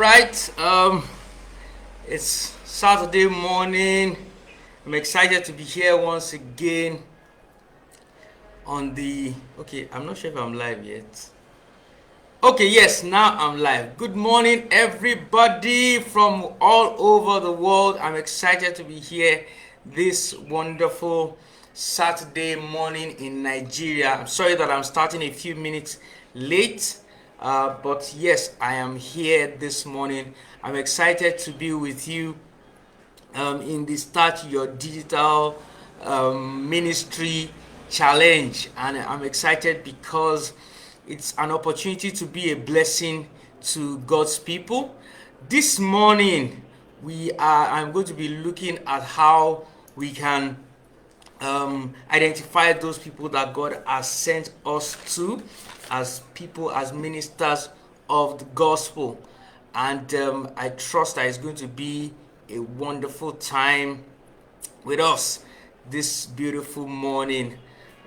right. It's Saturday morning. I'm excited to be here once again on the. Okay, I'm not sure if I'm live yet. Okay, yes, now I'm live. Good morning, everybody from all over the world. I'm excited to be here this wonderful Saturday morning in Nigeria. I'm sorry that I'm starting a few minutes late, but yes, I am here this morning. I'm excited to be with you in the Start Your Digital Ministry Challenge, and I'm excited because it's an opportunity to be a blessing to God's people. This morning, I'm going to be looking at how we can identify those people that God has sent us to as people, as ministers of the gospel. And I trust that it's going to be a wonderful time with us this beautiful morning.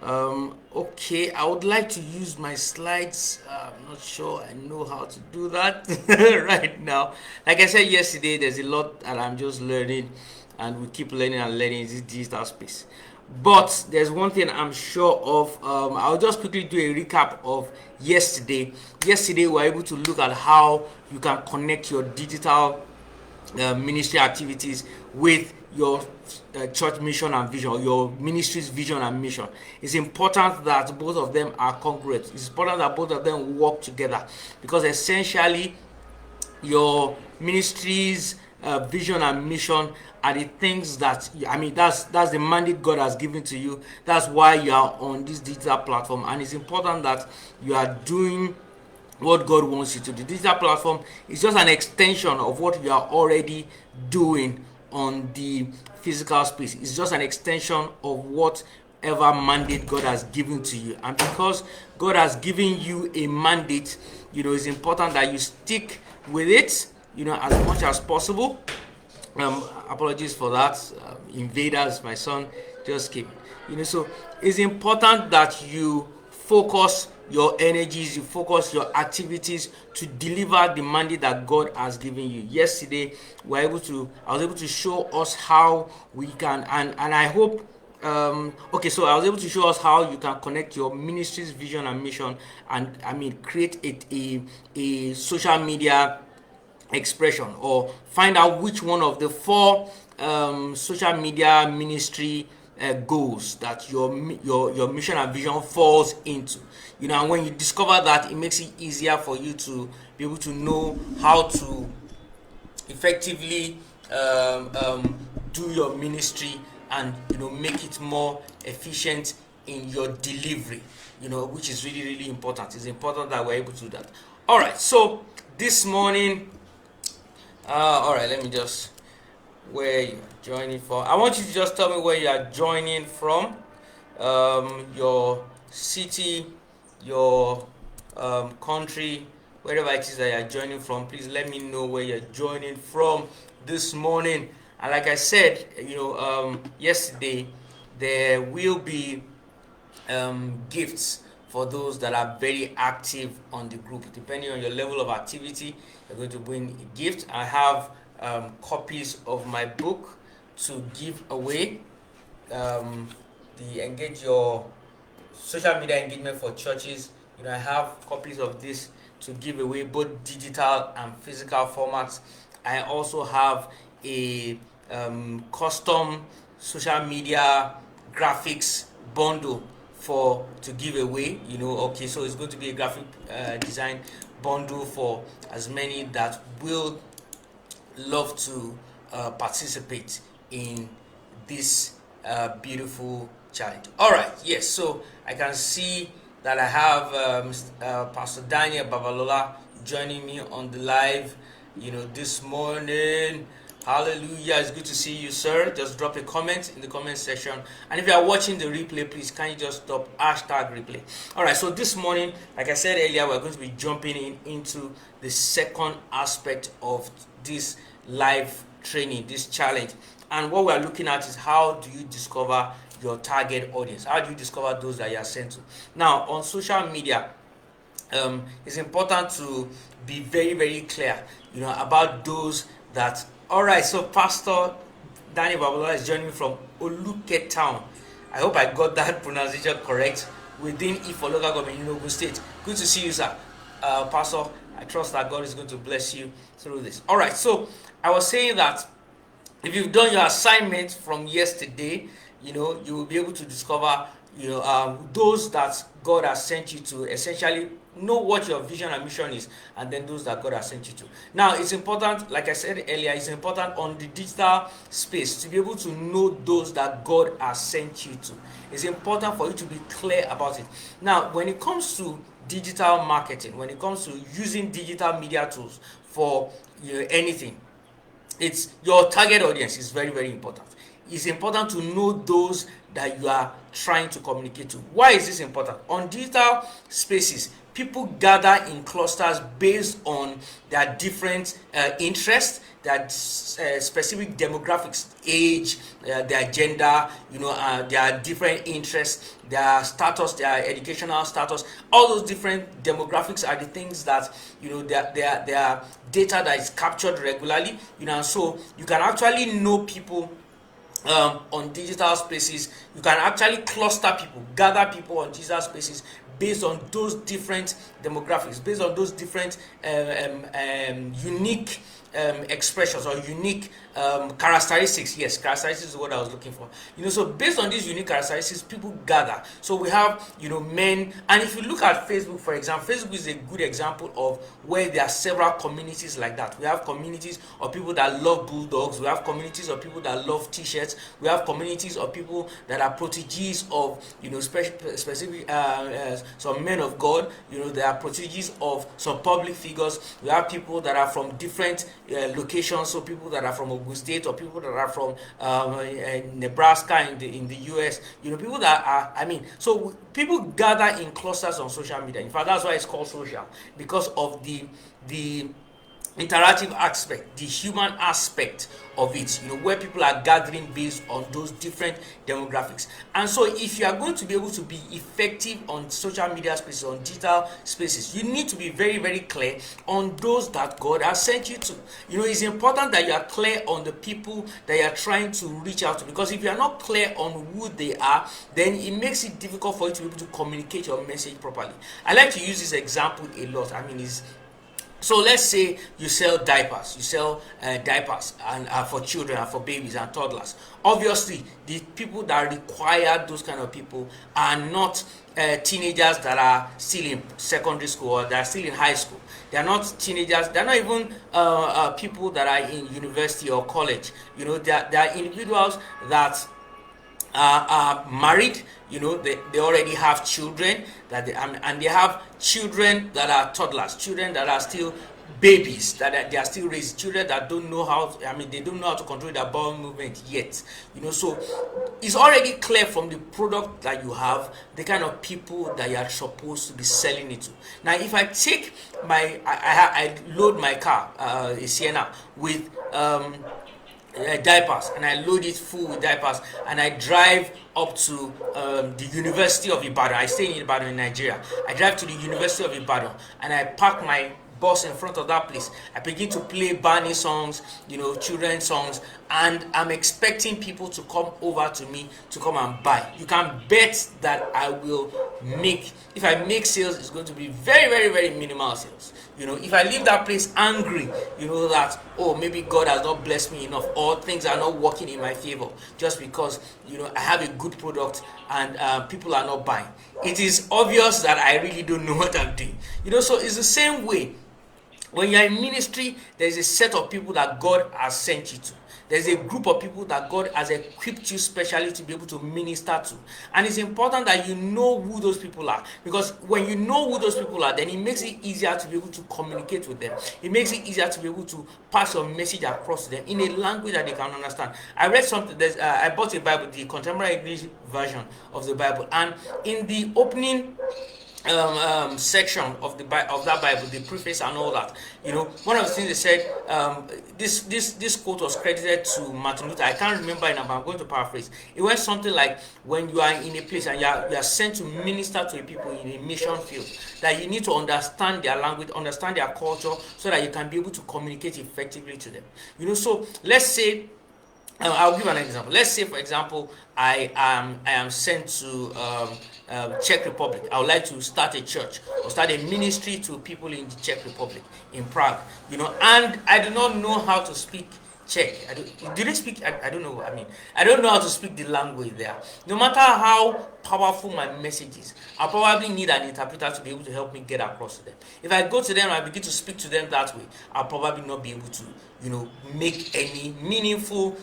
Okay, I would like to use my slides. I'm not sure I know how to do that right now. Like I said yesterday, there's a lot that I'm just learning, and we keep learning and learning in this digital space. But there's one thing I'm sure of. I'll just quickly do a recap of yesterday. Yesterday, we were able to look at how you can connect your digital ministry activities with your church mission and vision, your ministry's vision and mission. It's important that both of them are congruent. It's important that both of them work together, because essentially your ministry's vision and mission are the things that that's the mandate God has given to you. That's why you are on this digital platform, and it's important that you are doing what God wants you to do. The digital platform is just an extension of what you are already doing on the physical space. It's just an extension of whatever mandate God has given to you. And because God has given you a mandate, it's important that you stick with it, as much as possible. Apologies for that. Invaders, my son just came. So it's important that you focus your energies, you focus your activities to deliver the mandate that God has given you. Yesterday, I was able to show us how we can, and I hope. So I was able to show us how you can connect your ministry's vision and mission, and create a social media expression, or find out which one of the four social media ministry goals that your mission and vision falls into. And when you discover that, it makes it easier for you to be able to know how to effectively do your ministry, and make it more efficient in your delivery, which is really, really important. It's important that we're able to do that. All right, so this morning, all right, let me just, where you are joining from. I want you to just tell me where you are joining from, your city, your country, wherever it is that you are joining from. Please let me know where you're joining from this morning. And like I said, yesterday, there will be gifts for those that are very active on the group. Depending on your level of activity, you're going to win a gift. I have copies of my book to give away. The Engage Your Social Media Engagement for Churches. I have copies of this to give away, both digital and physical formats. I also have a custom social media graphics bundle to give away. So it's going to be a graphic design bundle for as many that will love to participate in this beautiful challenge. All right, yes, so I can see that I have Pastor Daniel Babalola joining me on the live this morning. Hallelujah. It's good to see you, sir. Just drop a comment in the comment section. And if you are watching the replay, please can you just stop #replay. All right, so this morning, like I said earlier, we're going to be jumping into the second aspect of this live training, this challenge. And what we're looking at is, how do you discover your target audience? How do you discover those that you are sent to? Now, on social media, it's important to be very, very clear. about those that. All right, so Pastor Danny Babalola is joining me from Oluke Town. I hope I got that pronunciation correct, within Ifo local government in Ogun State. Good to see you, sir. Pastor, I trust that God is going to bless you through this. All right, so I was saying that if you've done your assignment from yesterday, you will be able to discover, those that God has sent you to. Essentially, know what your vision and mission is, and then those that God has sent you to. Now, it's important, like I said earlier, it's important on the digital space to be able to know those that God has sent you to. It's important for you to be clear about it. Now, when it comes to digital marketing, when it comes to using digital media tools for anything, it's your target audience is very, very important. It's important to know those that you are trying to communicate to. Why is this important? On digital spaces, people gather in clusters based on their different interests, their specific demographics, age, their gender, their different interests, their status, their educational status. All those different demographics are the things that, their data that is captured regularly. So you can actually know people on digital spaces. You can actually cluster people, gather people on digital spaces based on those different demographics, based on those different unique expressions or unique characteristics. Yes, characteristics is what I was looking for. So based on these unique characteristics, people gather. So we have, men, and if you look at Facebook, for example, Facebook is a good example of where there are several communities like that. We have communities of people that love bulldogs. We have communities of people that love t-shirts. We have communities of people that are proteges of, specific some men of God. They are proteges of some public figures. We have people that are from different locations, so people that are from Ogun State, or people that are from Nebraska in the US. People that are, so people gather in clusters on social media. In fact, that's why it's called social, because of the interactive aspect, the human aspect of it, where people are gathering based on those different demographics. And so if you are going to be able to be effective on social media spaces, on digital spaces, you need to be very, very clear on those that God has sent you to. It's important that you are clear on the people that you are trying to reach out to, because if you are not clear on who they are, then it makes it difficult for you to be able to communicate your message properly. I like to use this example a lot. So let's say you sell diapers. You sell diapers and for children and for babies and toddlers. Obviously, the people that require those kind of people are not teenagers that are still in secondary school or that are still in high school. They are not teenagers. They are not even people that are in university or college. They are individuals that are married. They already have children and they have children that are toddlers, children that are still babies, that they are still raised, children that don't know how. They don't know how to control their bowel movement yet. So it's already clear from the product that you have the kind of people that you are supposed to be selling it to. Now, if I take I load my car, a Sienna, with diapers, and I load it full with diapers, and I drive up to the University of Ibadan. I stay in Ibadan in Nigeria. I drive to the University of Ibadan and I park my bus in front of that place. I begin to play Barney songs, children's songs, and I'm expecting people to come over to me to come and buy. You can bet that I will make, if I make sales, it's going to be very, very, very minimal sales. If I leave that place angry, that, maybe God has not blessed me enough, or things are not working in my favor just because, I have a good product and people are not buying. It is obvious that I really don't know what I'm doing. So it's the same way. When you're in ministry, there's a set of people that God has sent you to. There's a group of people that God has equipped you specially to be able to minister to. And it's important that you know who those people are. Because when you know who those people are, then it makes it easier to be able to communicate with them. It makes it easier to be able to pass your message across to them in a language that they can understand. I read something, I bought a Bible, the Contemporary English version of the Bible. And in the opening section of of that Bible, the preface and all that. One of the things they said, this quote was credited to Martin Luther. I can't remember it now, but I'm going to paraphrase. It went something like, when you are in a place and you are sent to minister to a people in a mission field, that you need to understand their language, understand their culture, so that you can be able to communicate effectively to them. So let's say, I'll give an example. Let's say, for example, I am sent to Czech Republic. I would like to start a church or start a ministry to people in the Czech Republic, in Prague. And I do not know how to speak Czech. Do they speak? I don't know. I don't know how to speak the language there. No matter how powerful my message is, I probably need an interpreter to be able to help me get across to them. If I go to them and I begin to speak to them that way, I'll probably not be able to, make any meaningful,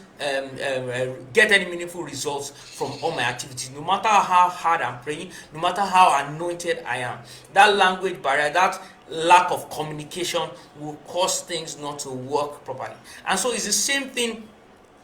get any meaningful results from all my activities. No matter how hard I'm praying, no matter how anointed I am, that language barrier, that lack of communication will cause things not to work properly. And so it's the same thing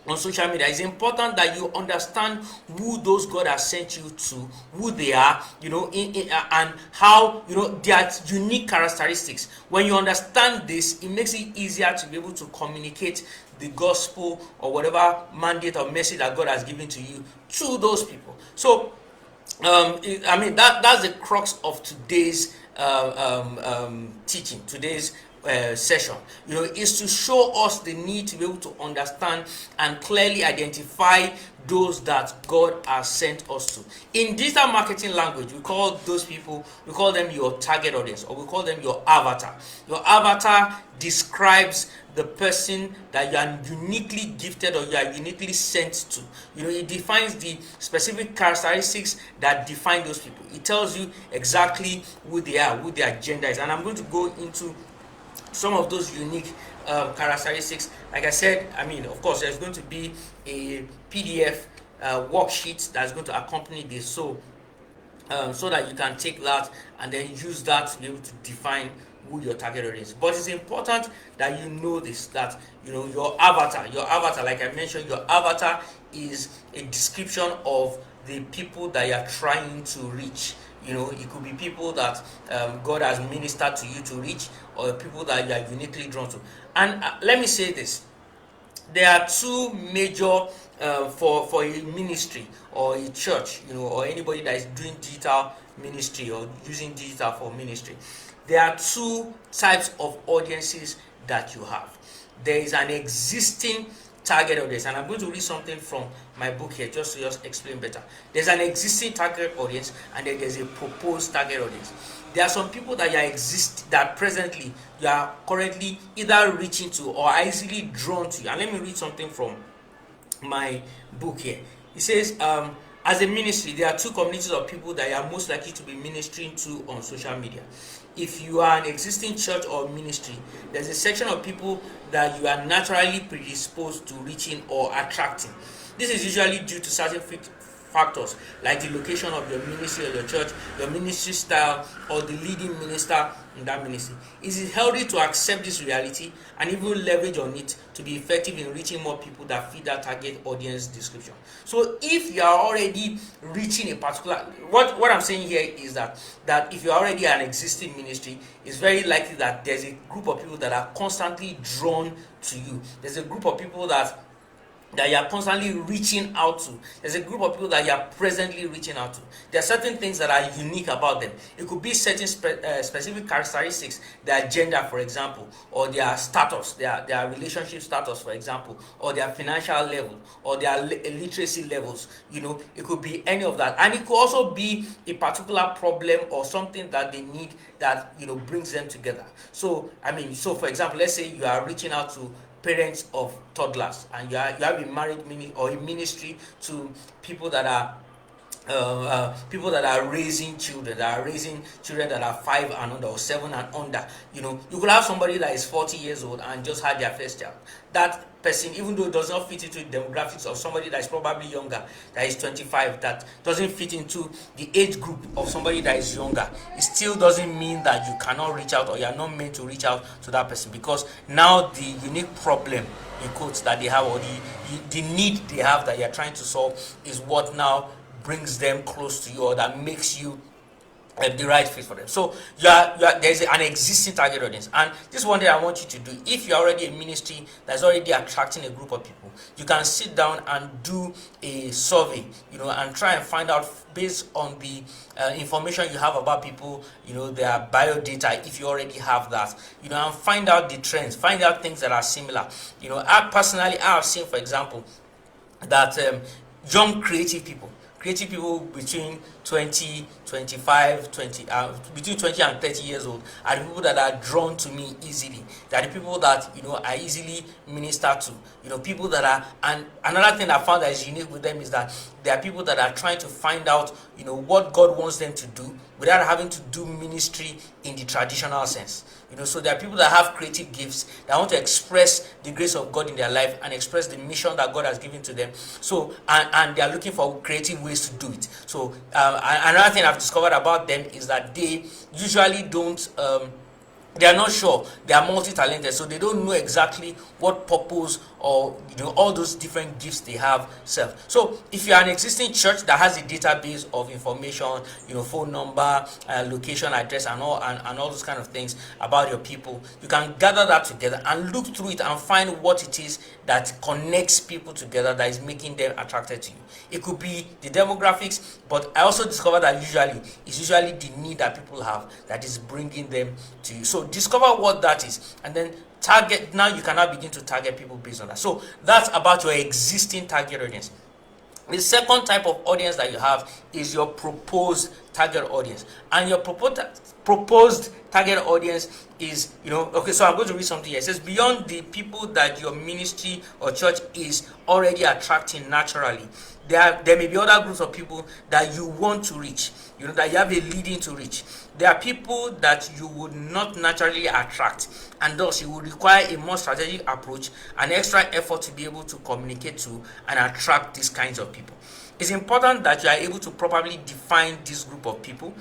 on social media. It's important that you understand who those God has sent you to, who they are, and how, their unique characteristics. When you understand this, it makes it easier to be able to communicate the gospel or whatever mandate or message that God has given to you to those people. So, that's the crux of today's teaching, today's session, is to show us the need to be able to understand and clearly identify those that God has sent us to. In digital marketing language, we call those people, we call them your target audience, or we call them your avatar. Your avatar describes the person that you are uniquely gifted or you are uniquely sent to. It defines the specific characteristics that define those people. It tells you exactly who they are, who their agenda is. And I'm going to go into some of those unique characteristics. Like I said, of course, there's going to be a PDF worksheet that's going to accompany this, so that you can take that and then use that to be able to define who your target audience is. But it's important that you know this, that your avatar, like I mentioned, your avatar is a description of the people that you are trying to reach. It could be people that God has ministered to you to reach, or people that you are uniquely drawn to. And let me say this: there are two major for a ministry or a church, or anybody that is doing digital ministry or using digital for ministry. There are two types of audiences that you have. There is an existing target audience, and I'm going to read something from my book here just to explain better. There's an existing target audience, and then there's a proposed target audience. There are some people that presently you are currently either reaching to or are easily drawn to. And let me read something from my book here. It says, as a ministry, there are two communities of people that you are most likely to be ministering to on social media. If you are an existing church or ministry, there's a section of people that you are naturally predisposed to reaching or attracting. This is usually due to certain factors like the location of your ministry or your church, your ministry style, or the leading minister in that ministry. It is healthy to accept this reality and even leverage on it to be effective in reaching more people that fit that target audience description. So if you are already reaching a particular, what I'm saying here is that if you are already an existing ministry, it's very likely that there's a group of people that are constantly drawn to you. There's a group of people that you are constantly reaching out to. There's a group of people that you are presently reaching out to. There are certain things that are unique about them. It could be certain specific characteristics, their gender, for example, or their status, their relationship status, for example, or their financial level, or their literacy levels. It could be any of that. And it could also be a particular problem or something that they need that, brings them together. So for example, let's say you are reaching out to parents of toddlers, and you have a married or a ministry to people that are raising children, that are 5 and under or 7 and under. You could have somebody that is 40 years old and just had their first child. That person, even though it does not fit into the demographics of somebody that is probably younger, that is 25, that doesn't fit into the age group of somebody that is younger, it still doesn't mean that you cannot reach out or you are not meant to reach out to that person, because now the unique problem in quotes that they have, or the need they have that you are trying to solve, is what now brings them close to you, or that makes you the right fit for them. So there's an existing target audience, and this is one thing I want you to do. If you're already a ministry that's already attracting a group of people, you can sit down and do a survey, and try and find out based on the information you have about people, their bio data, if you already have that, and find out the trends, find out things that are similar. I personally, I have seen, for example, that young creative people between 20, 25, 20, between 20 and 30 years old are the people that are drawn to me easily. They are the people that, I easily minister to. People that are, and another thing I found that is unique with them is that they are people that are trying to find out, what God wants them to do without having to do ministry in the traditional sense. So there are people that have creative gifts that want to express the grace of God in their life and express the mission that God has given to them. So, and they are looking for creative ways to do it. So, another thing I've discovered about them is that they usually don't, they are not sure. They are multi-talented, so they don't know exactly what purpose or all those different gifts they have serve. So if you are an existing church that has a database of information, phone number, location, address, and all those kind of things about your people, you can gather that together and look through it and find what it is that connects people together that is making them attracted to you. It could be the demographics, but I also discovered that it's usually the need that people have that is bringing them to you. So discover what that is, and then target. Now you can now begin to target people based on that. So that's about your existing target audience. The second type of audience that you have is your proposed target audience, and your proposed target audience is, okay, so I'm going to read something here. It says, beyond the people that your ministry or church is already attracting naturally, there may be other groups of people that you want to reach, that you have a leading to reach. There are people that you would not naturally attract, and thus you would require a more strategic approach and extra effort to be able to communicate to and attract these kinds of people. It's important that you are able to properly define this group of people,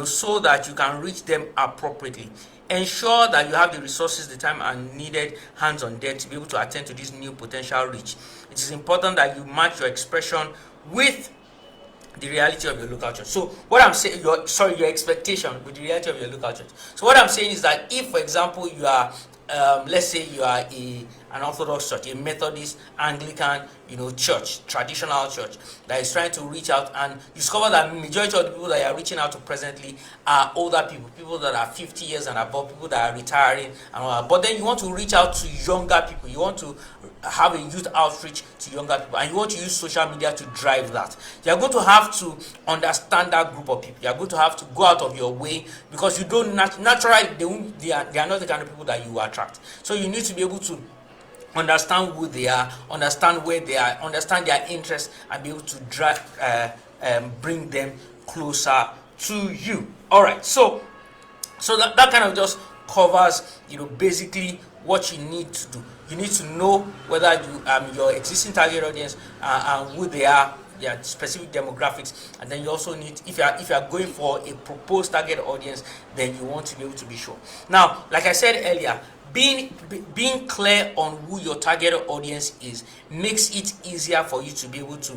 so that you can reach them appropriately. Ensure that you have the resources, the time, and needed hands on deck to be able to attend to this new potential reach. It is important that you match your expression with the reality of your local church. So what I'm saying, your expectation with the reality of your local church. So what I'm saying is that if, for example, you are, let's say you are an Orthodox church, a Methodist, Anglican, church, traditional church that is trying to reach out, and you discover that the majority of the people that you are reaching out to presently are older people that are 50 years and above, people that are retiring and all that. But then you want to reach out to younger people. You want to have a youth outreach to younger people, and you want to use social media to drive that. You are going to have to understand that group of people. You are going to have to go out of your way, because you don't naturally, they are not the kind of people that you attract. So you need to be able to understand who they are, understand where they are, understand their interests, and be able to drive, bring them closer to you. All right, so that kind of just covers, basically what you need to do. You need to know whether your existing target audience and who they are, their specific demographics, and then you also need, if you are going for a proposed target audience, then you want to be able to be sure. Now, like I said earlier, being clear on who your target audience is makes it easier for you to be able to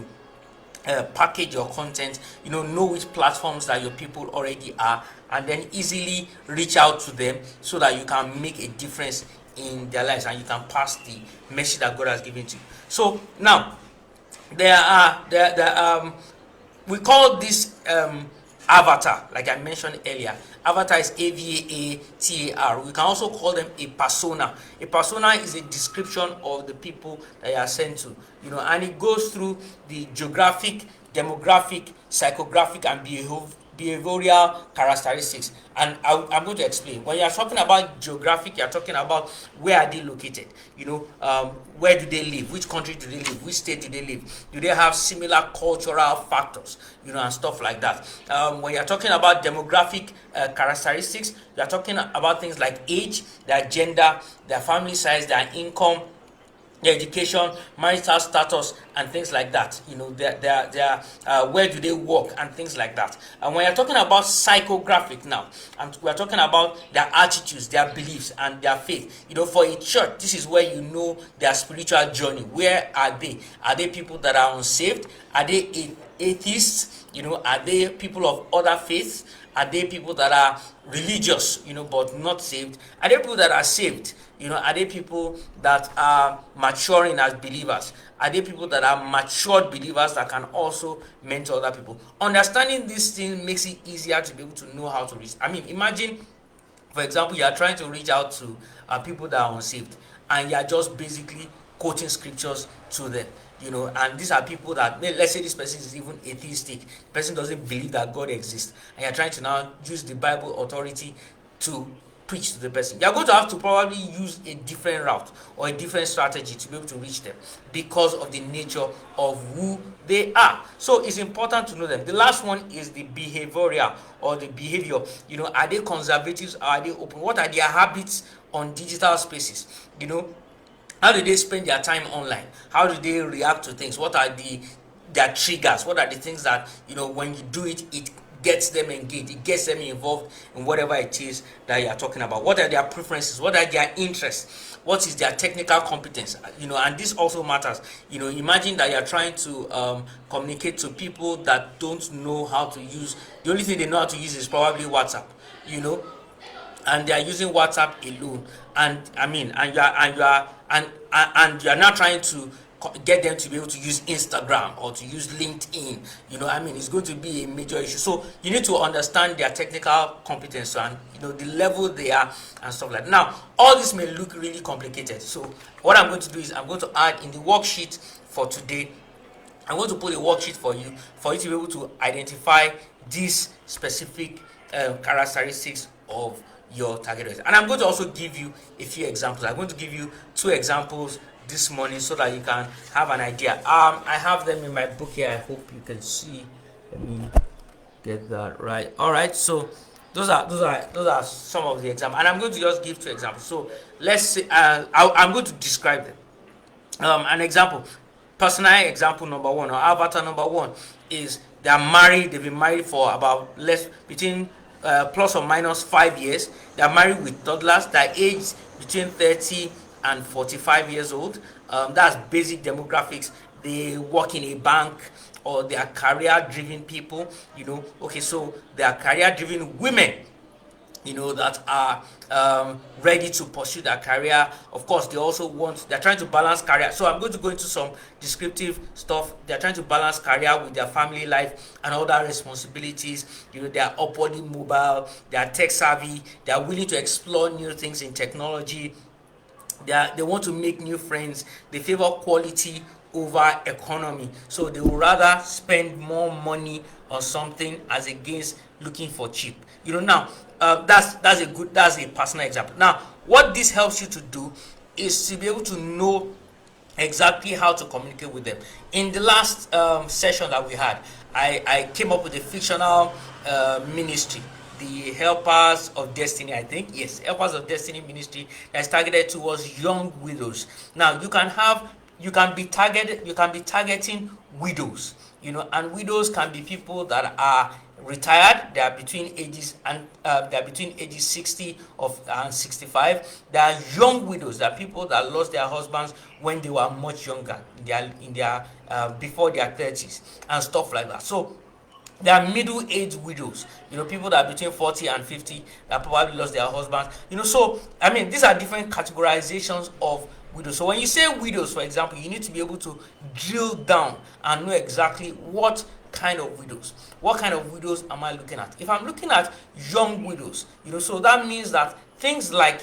package your content, know which platforms that your people already are, and then easily reach out to them so that you can make a difference in their lives and you can pass the message that God has given to you. So now we call this avatar, like I mentioned earlier. Avatar is AVATAR. We can also call them a persona. A persona is a description of the people that you are sent to, and it goes through the geographic, demographic, psychographic, and behavioral characteristics. And I'm going to explain. When you are talking about geographic, you are talking about where are they located, where do they live, which country do they live, which state do they live, do they have similar cultural factors, and stuff like that. When you are talking about demographic characteristics, you are talking about things like age, their gender, their family size, their income, their education, marital status, and things like that. Their where do they work, and things like that. And when you're talking about psychographic now, and we're talking about their attitudes, their beliefs, and their faith. For a church, this is where their spiritual journey. Where are they? Are they people that are unsaved? Are they atheists? Are they people of other faiths? Are they people that are religious, but not saved? Are they people that are saved? Are they people that are maturing as believers? Are they people that are matured believers that can also mentor other people? Understanding this thing makes it easier to be able to know how to reach. I mean, imagine, for example, you are trying to reach out to people that are unsaved, and you are just basically quoting scriptures to them. And these are people that, let's say this person is even atheistic, the person doesn't believe that God exists, and you're trying to now use the Bible authority to preach to the person. You're going to have to probably use a different route or a different strategy to be able to reach them because of the nature of who they are. So it's important to know them. The last one is the behavioral or the behavior. Are they conservatives? Are they open? What are their habits on digital spaces? How do they spend their time online? How do they react to things? What are their triggers? What are the things that, when you do it, it gets them engaged, it gets them involved in whatever it is that you are talking about? What are their preferences? What are their interests? What is their technical competence? And this also matters. Imagine that you are trying to communicate to people that don't know how to use, the only thing they know how to use is probably WhatsApp, and they are using WhatsApp alone, and you are now trying to get them to be able to use Instagram or to use LinkedIn. It's going to be a major issue. So you need to understand their technical competence and the level they are and stuff like that. Now, all this may look really complicated. So what I'm going to do is I'm going to add in the worksheet for today. I'm going to put a worksheet for you to be able to identify these specific characteristics of your target audience. And I'm going to also give you a few examples. I'm going to give you 2 examples this morning so that you can have an idea. I have them in my book here. I hope you can see. Let me get that right. All right. So those are some of the examples, and I'm going to just give 2 examples. So let's say I'm going to describe them. An example, personal example number 1 or avatar number 1 is they are married. They've been married for about between plus or minus 5 years. They are married with toddlers. They are aged between 30 and 45 years old. That's basic demographics. They work in a bank, or they are career-driven people. Okay, so they are career-driven women, that are ready to pursue their career. Of course, they're trying to balance career. So I'm going to go into some descriptive stuff. They're trying to balance career with their family life and other responsibilities. They are upwardly mobile, they are tech savvy, they are willing to explore new things in technology. They want to make new friends. They favor quality over economy. So they would rather spend more money on something as against looking for cheap. Now that's a personal example. Now, what this helps you to do is to be able to know exactly how to communicate with them. In the last session that we had, I came up with a fictional ministry, the Helpers of Destiny, I think. Yes, Helpers of Destiny ministry that's targeted towards young widows. Now, you can be targeting widows, and widows can be people that are retired. They are between ages 60 and 65. They are young widows. They are people that lost their husbands when they were much younger, in their before their 30s and stuff like that. So there are middle-aged widows, people that are between 40 and 50 that probably lost their husbands. So these are different categorizations of widows. So when you say widows, for example, you need to be able to drill down and know exactly what kind of widows am I looking at. If I'm looking at young widows, so that means that things like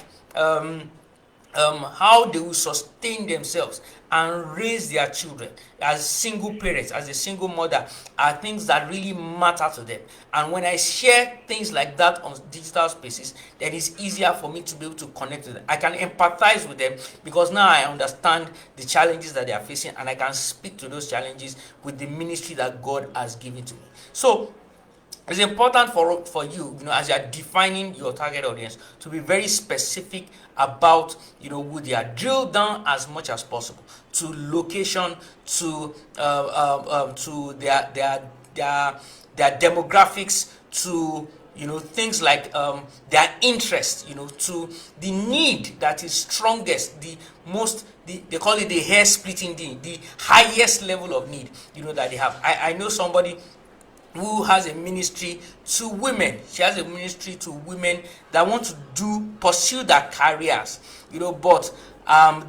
how they will sustain themselves and raise their children as single parents, as a single mother, are things that really matter to them. And when I share things like that on digital spaces, then it's easier for me to be able to connect with them. I can empathize with them because now I understand the challenges that they are facing, and I can speak to those challenges with the ministry that God has given to me. So it's important for you, as you are defining your target audience, to be very specific about, who they are. Drill down as much as possible to location, to their demographics, to things like their interest, to the need that is strongest, they call it the hair splitting need, the highest level of need, that they have. I know somebody who has a ministry to women. She has a ministry to women that want to pursue their careers, but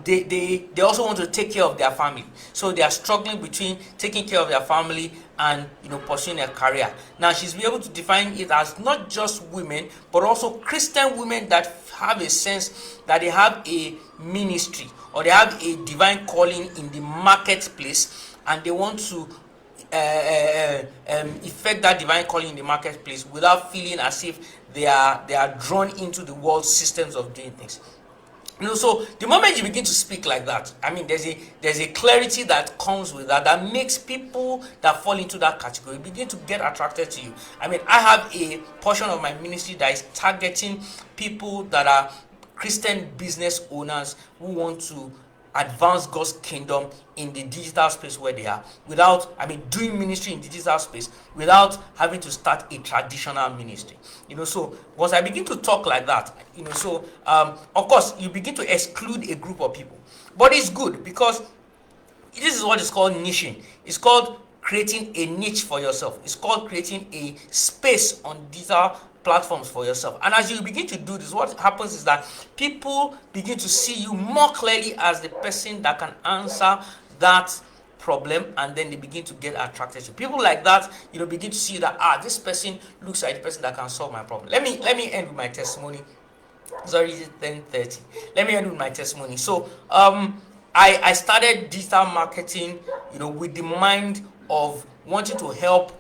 they also want to take care of their family. So they are struggling between taking care of their family and pursuing a career. Now she's been able to define it as not just women, but also Christian women that have a sense that they have a ministry or they have a divine calling in the marketplace, and they want to effect that divine calling in the marketplace without feeling as if they are drawn into the world systems of doing things. So the moment you begin to speak like that, I mean, there's a clarity that comes with that makes people that fall into that category begin to get attracted to you. I mean, I have a portion of my ministry that is targeting people that are Christian business owners who want to advance God's kingdom in the digital space where they are, doing ministry in digital space without having to start a traditional ministry. So once I begin to talk like that, of course you begin to exclude a group of people, but it's good because this is what is called niching. It's called creating a niche for yourself. It's called creating a space on digital platforms for yourself. And as you begin to do this, what happens is that people begin to see you more clearly as the person that can answer that problem, and then they begin to get attracted to people like that. Begin to see that this person looks like the person that can solve my problem. Let me end with my testimony. Sorry, it's 10:30. Let me end with my testimony. So I started digital marketing with the mind of wanting to help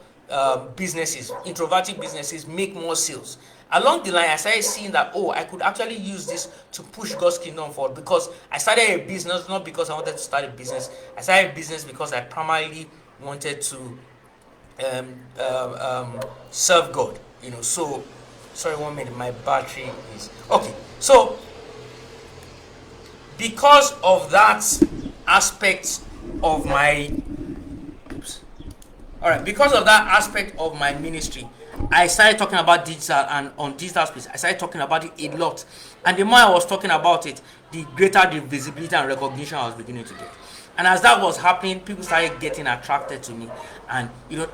businesses, introverted businesses, make more sales. Along the line, I started seeing that I could actually use this to push God's kingdom forward, because I started a business not because I wanted to start a business. I started a business because I primarily wanted to serve God. So sorry, 1 minute, my battery is okay. So because of that aspect of my because of that aspect of my ministry, I started talking about digital, and on digital space, I started talking about it a lot. And the more I was talking about it, the greater the visibility and recognition I was beginning to get. And as that was happening, people started getting attracted to me, and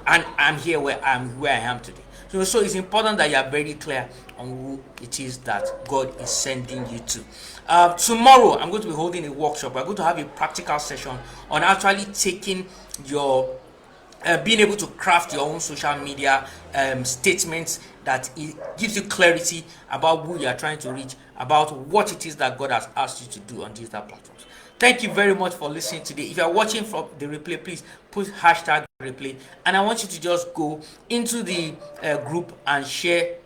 and I'm here where I am today. So it's important that you are very clear on who it is that God is sending you to. Tomorrow, I'm going to be holding a workshop. We're going to have a practical session on actually taking your being able to craft your own social media statements that it gives you clarity about who you are trying to reach, about what it is that God has asked you to do on digital platforms. Thank you very much for listening today. If you are watching from the replay, please put hashtag replay, and I want you to just go into the group and share